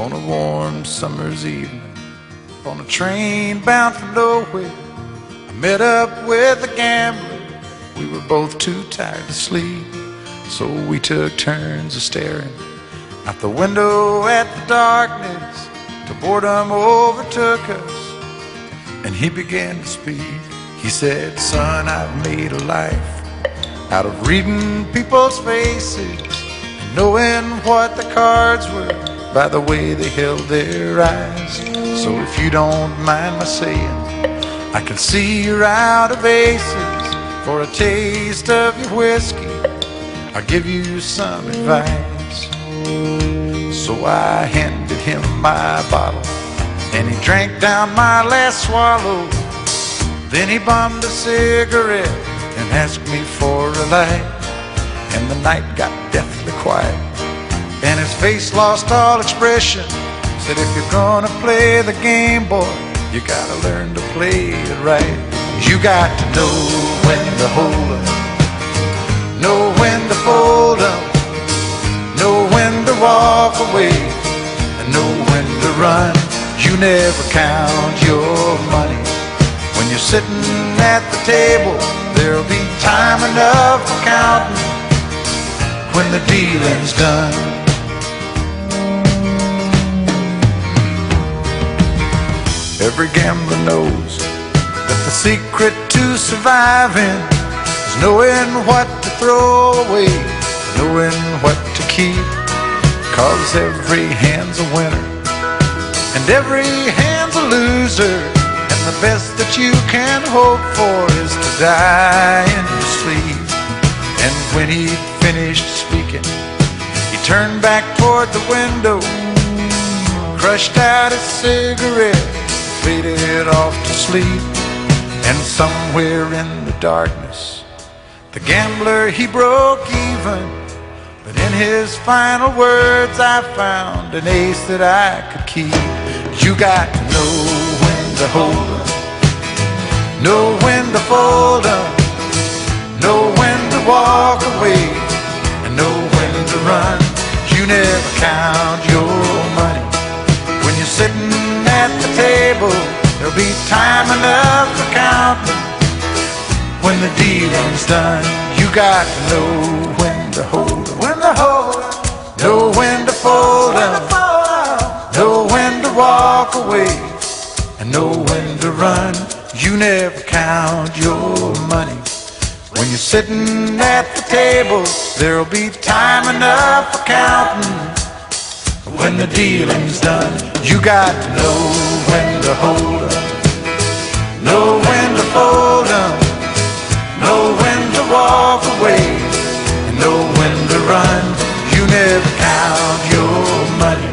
on a warm summer's evening, on a train bound for nowhere. I met up with a gambler. We were both too tired to sleep, so we took turns of staring out the window at the darkness till boredom overtook us, and he began to speak. He said, "Son, I've made a life out of reading people's faces and knowing what the cards were by the way they held their eyes. So if you don't mind my saying, I can see you're out of aces. For a taste of your whiskey, I'll give you some advice." So I handed him my bottle, and he drank down my last swallow. Then he bummed a cigarette and asked me for a light, and the night got deathly quiet, and his face lost all expression. Said, "If you're gonna play the game, boy, you gotta learn to play it right. You got to know when to hold 'em, know when to fold 'em, know when to walk away, and know when to run. You never count your money when you're sitting at the table. There'll be time enough for counting when the dealing's done." Every gambler knows that the secret to surviving is knowing what to throw away, knowing what to keep. 'Cause every hand's a winner and every hand's a loser, and the best that you can hope for is to die in your sleep. And when he'd finished speaking, he turned back toward the window, crushed out his cigarette, faded off to sleep. And somewhere in the darkness, the gambler, he broke even. But in his final words, I found an ace that I could keep. You got to know when to hold 'em, know when to fold 'em, know when to walk away, and know when to run. You never count your money when you're sitting at the table. There'll be time enough for counting when the dealing's done. You got to know when to hold 'em, when to hold 'em, know when to fold 'em, know when to walk away, and know when to run. You never count your money when you're sitting at the table. There'll be time enough for counting when the dealing's done. You got to know when to hold 'em, know when to fold 'em, know when to walk away, and know when to run. You never count your money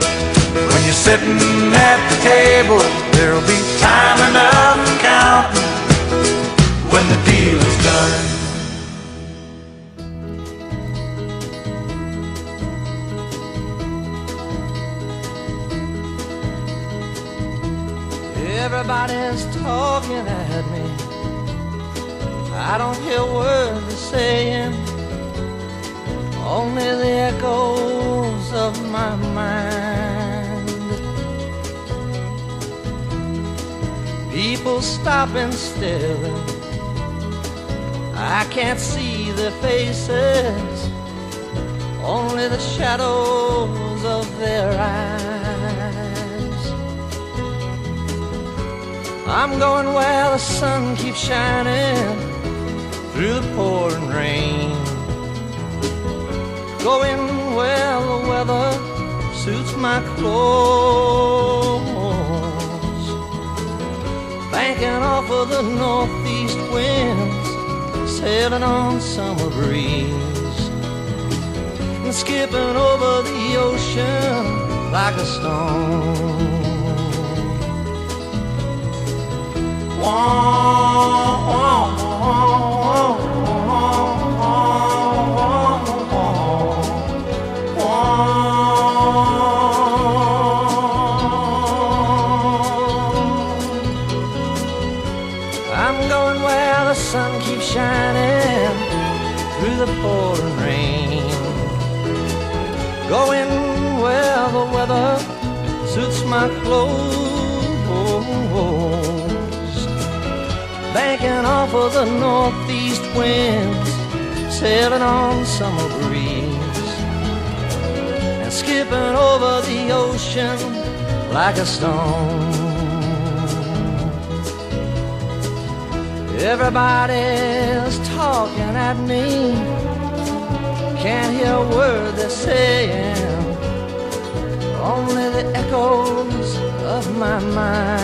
when you're sitting at the table. There'll be time enough for counting when the deal is done. Everybody's talking at me, I don't hear words they're saying, only the echoes of my mind. People stopping still, I can't see their faces, only the shadows of their eyes. I'm going where the sun keeps shining through the pouring rain, going where the weather suits my clothes, banking off of the northeast winds, sailing on summer breeze, and skipping over the ocean like a stone. I'm going where the sun keeps shining through the pouring rain, going where the weather suits my clothes. Banking off of the northeast winds, sailing on summer breeze, and skipping over the ocean like a stone. Everybody's talking at me, can't hear a word they're saying, only the echoes of my mind.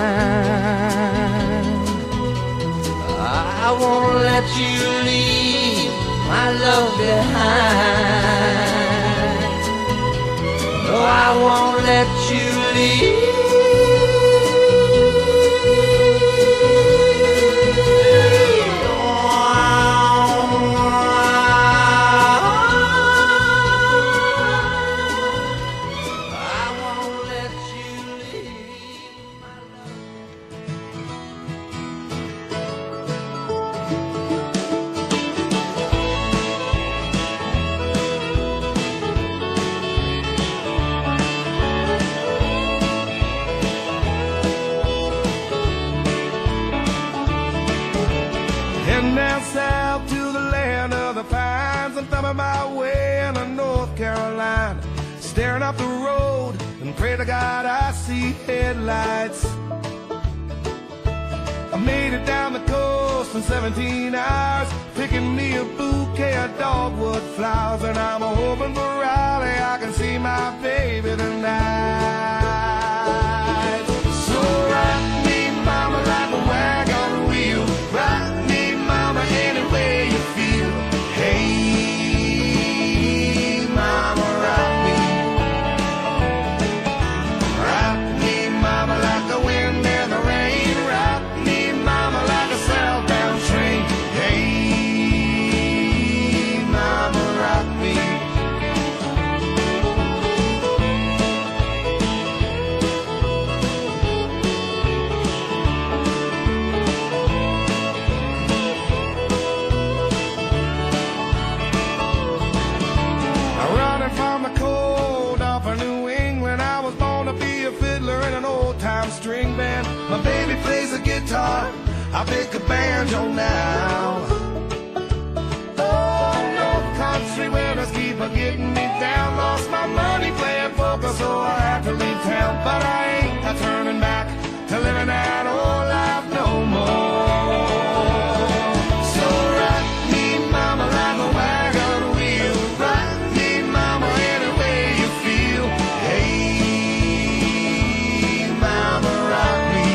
I won't let you leave my love behind. No, I won't let you leave. Heading down south to the land of the pines, I'm thumbing my way into North Carolina, staring up the road and pray to God I see headlights. I made it down the coast in 17 hours, picking me a bouquet of dogwood flowers, and I'm hoping for Raleigh I can see my baby tonight. So rock me, mama, like a wagon wheel. Rock me, mama, any way you feel. Hey, mama, rock me. Rock me, mama, like the wind and the rain. Rock me, mama, like a southbound train. Hey, mama, rock me. Running from the cold off of New England, I was born to be a fiddler in an old-time string band. My baby plays the guitar, I pick a banjo now. Oh, no country winners keep a getting me down. Lost my money playing poker, so I had to leave town. But I ain't turning back to living that old life no more. So rock me, mama, like a wagon wheel. Rock me, mama, any way you feel. Hey, mama, rock me.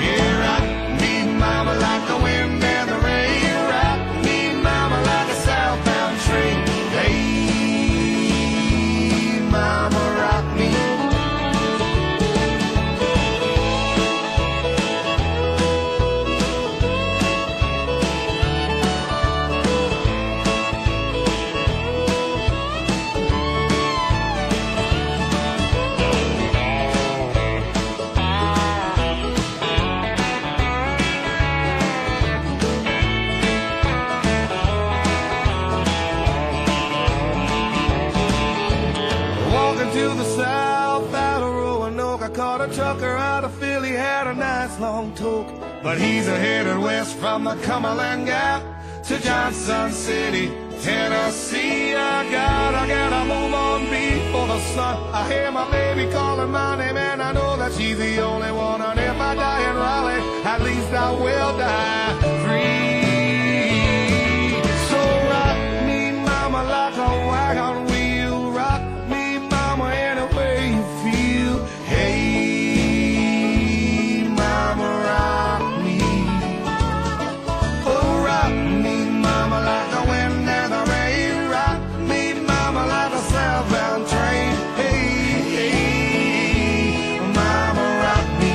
Yeah, rock me, mama, like the wind and the rain. Rock me, mama, like a southbound train. Hey, mama, rock me. Walking to the south out of Roanoke, I caught a trucker out of Philly, had a nice long toke. But he's headed west from the Cumberland Gap to Johnson City, Tennessee. I gotta move on before the sun. I hear my baby calling my name, and I know that she's the only one. And if I die in Raleigh, at least I will die free. So rock me, mama, like a wagon wheel. Rock me, mama, any way you feel. Hey, mama, rock me. Oh, rock me, mama, like the wind and the rain. Rock me, mama, like a southbound train. Hey, hey, mama, rock me.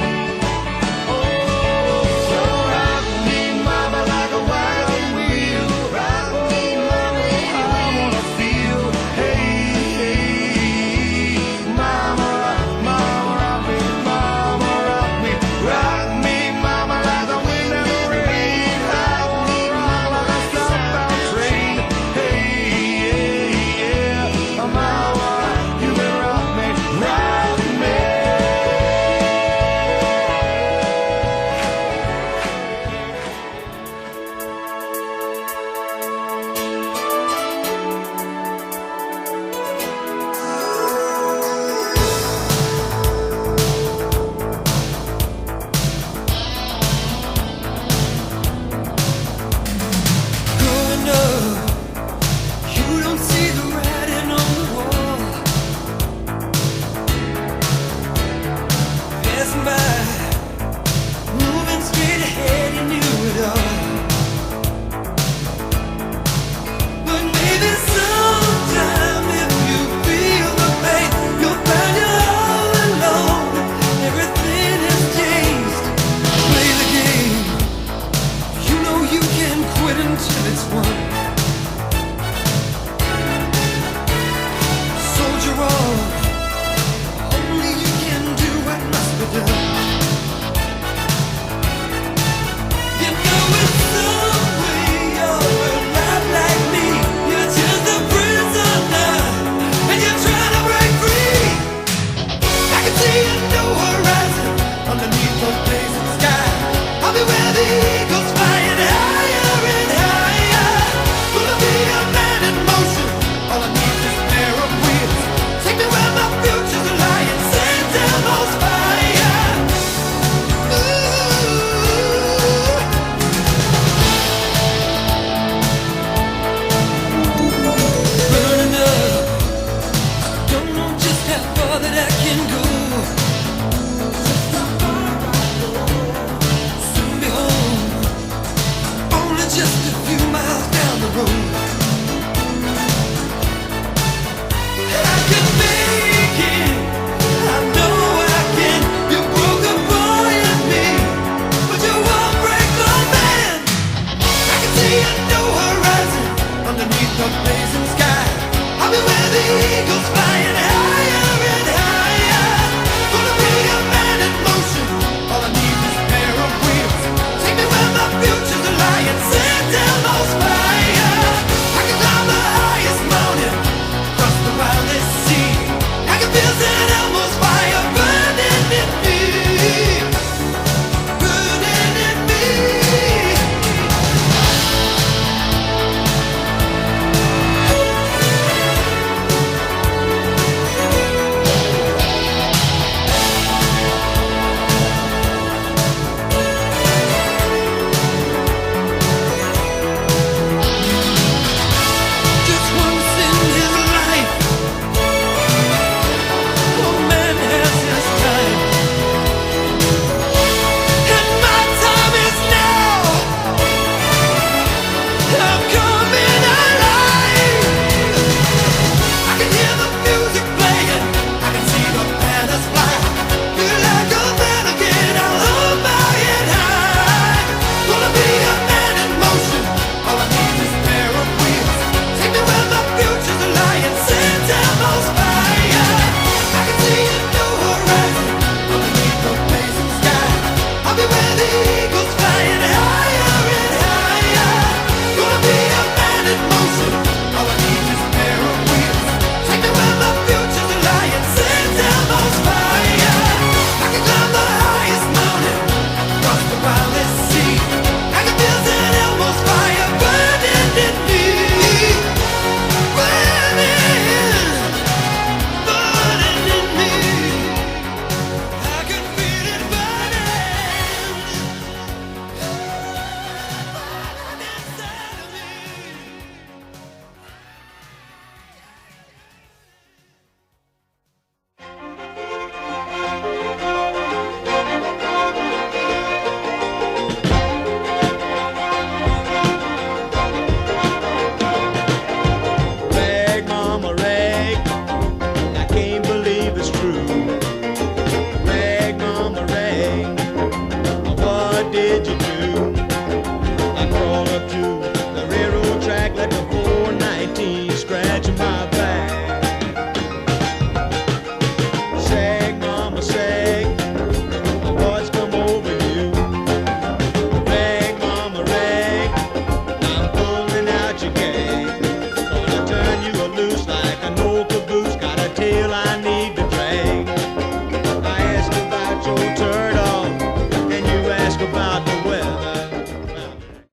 Oh, so rock me, mama. until it's won.